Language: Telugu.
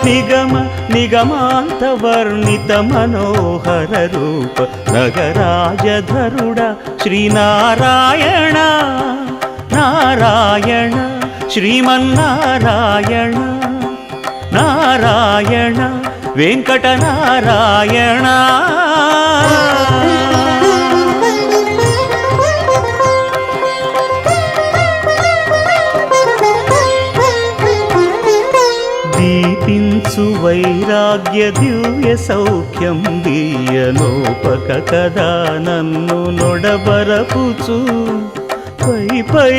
నిగమ నిగమాంత వర్ణిత మనోహర రూప నగరాజధరుడ శ్రీనారాయణ నారాయణ శ్రీమన్నారాయణ నారాయణ వెంకటనారాయణ. దీపించు వైరాగ్య దివ్య సౌఖ్యం దీయనోపక కదా నన్ను నొడబరపుచు పై పై